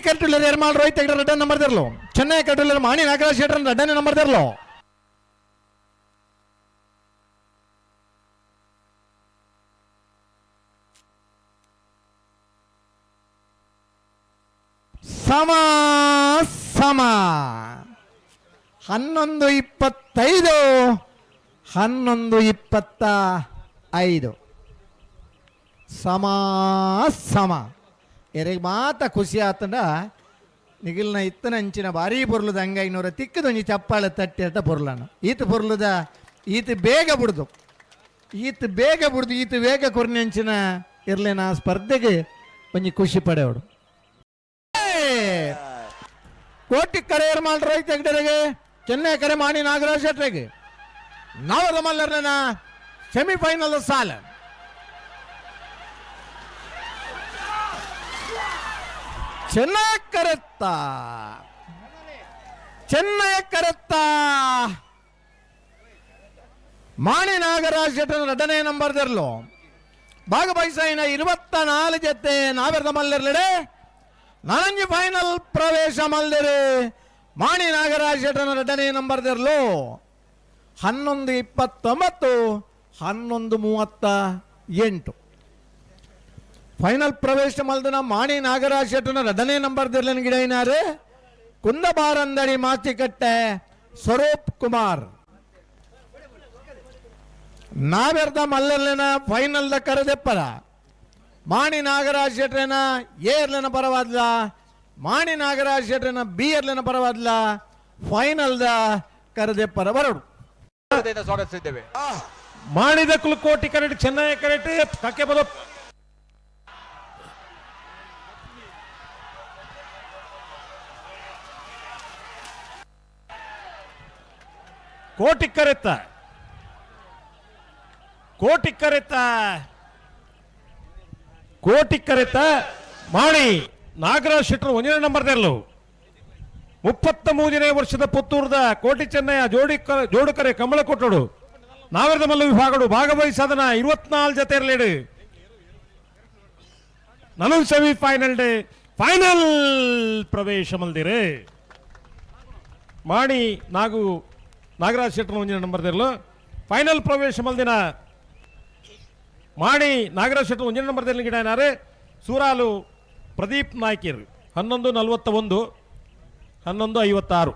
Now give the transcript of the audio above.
ಕಟ್ಟುಲರ್ Yermal Rohit Hegde red number ದಿರ್ಲು Chennai ಕಟ್ಟುಲರ್ ಮಾಣಿ ನಾಗರಾಜ್ ಶೆಟ್ಟರ್ ರೆಡ್ಡನೇ number ದಿರ್ಲು ಸಮ ಸಮ 11:25 11:25 ಸಮ ಸಮ ಎರಿಗೆ ಮಾತ ಖುಷಿ ಆತಂಡ ನಿಗಿಲ್ನ ಇತ್ತನ ಅಂಚಿನ ಭಾರಿ ಪೊರ್ಲುದ ಹಂಗಾಗಿನವರ ತಿಕ್ಕದೊಂಜಿ ಚಪ್ಪಾಳೆ ತಟ್ಟಿ ಅಟ್ಟ ಪೊರ್ಲಣ್ಣ ಈತ ಪೊರ್ಲುದ ಈತ ಬೇಗ ಬಿಡ್ದು ಈತ ಬೇಗ ಕೊರ್ನಿ ಅಂಚಿನ ಇರ್ಲೇನ ಸ್ಪರ್ಧೆಗೆ ಒಂಜಿ ಖುಷಿ ಪಡೆಯೋಡು ಕೋಟಿ ಕರೆ ಏರ್ಮಾಳ್ ರೋಹಿತ್ ಹೆಗ್ಡೆಗೆ ಚೆನ್ನೈ ಕರೆ ಮಾಣಿ ನಾಗರಾಜ್ ಶೆಟ್ರಿಗೆ ನವರ ಮಲ್ಲರ್ನ ಸೆಮಿಫೈನಲ್ ಸಾಲ ಚೆನ್ನೈ ಕರೆತ್ತ ಮಾಣಿ ನಾಗರಾಜ್ ಶೆಟ್ಟರ್ ರೆಡ್ಡನೇ ನಂಬರ್ ದಿರ್ಲು ಭಾಗವಹಿಸಿನ 24 ಜೊತೆ ನಾವೆರ್ದ ಮಲ್ಲರ್ಲೆಡೆ ನನಂಜಿ ಫೈನಲ್ ಪ್ರವೇಶ ಮಲ್ದಿರಿ ಮಾಣಿ ನಾಗರಾಜ್ ಶೆಟ್ಟರ್ ರೆಡ್ಡನೇ ನಂಬರ್ ದಿರ್ಲು 11:29 11:38 ಫೈನಲ್ ಪ್ರವೇಶ ಮಲ್ದನ ಮಾಣಿ ನಾಗರಾಜ್ ಶೆಟ್ಟನ ರೆಡ್ಡನೇ ನಂಬರ್ ದಿರ್ಲನ್ ಗಿಡೈನಾರು ಕುಂದಬಾರಂದಡಿ ಮಾತಿಕಟ್ಟೆ ಸ್ವರೂಪ್ ಕುಮಾರ್ ನಾವೆರ್ದ ಮಲ್ಲರ್ಲೆನ ಫೈನಲ್ ದ ಕರೆದೆಪ್ಪರ ಮಾಣಿ ನಾಗರಾಜ್ ಶೆಟ್ರನ ಎ ಇರ್ಲೆನ ಪರವಾದ್ಲ ಮಾಣಿ ನಾಗರಾಜ್ ಶೆಟ್ರನ ಬಿ ಇರ್ಲೆನ ಪರವಾದ್ಲ ಫೈನಲ್ ದ ಕರೆದೆಪ್ಪರ ಬರಡು ಸ್ವಾಗತಿಸಿದ್ದೇವೆ. ಮಾಡಿದ ಕುಲಕೋಟಿ ಕರೆಕ್ಟ್ ಚೆನ್ನೈ ಕರೆಕ್ಟ್ ಕಕ್ಕೆ ಬರೋ ಕೋಟಿ ಕರೆತ್ತ ಮಾಣಿ ನಾಗರಾಜ್ ಶೆಟ್ಟರ್ 1ನೇ ನಂಬರ್ ದೇರ್ಲು 33ನೇ ವರ್ಷದ ಪುತ್ತೂರದ ಕೋಟಿ ಚೆನ್ನಯ್ಯ ಜೋಡುಕರೆ ಕಮಲ ಕೊಟ್ಟೋಡು ನಾವೆರ್ದ ಮಲ್ಲ ವಿಭಾಗಡು ಭಾಗವಹಿಸಾದನ 24 ಜೊತೆ ಇರಲೇಡು ನಾನು ಸೆಮಿಫೈನಲ್ ಡೇ ಫೈನಲ್ ಪ್ರವೇಶ ಮಲ್ದಿರೆ ಮಾಣಿ ನಾಗರಾಜ್ ಶೆಟ್ಟರ್ 1ನೇ ನಂಬರ್ ದೇರ್ಲು ಫೈನಲ್ ಪ್ರವೇಶ ಮಲ್ದಿನ ಮಾಣಿ ನಾಗರಾಜ್ ಶೆಟ್ಟರ್ 1ನೇ ನಂಬರ್ ದೇರ್ಲಿ ಗಿಡ ಸೂರಾಲು ಪ್ರದೀಪ್ ನಾಯ್ಕರ್ 11:41 11:56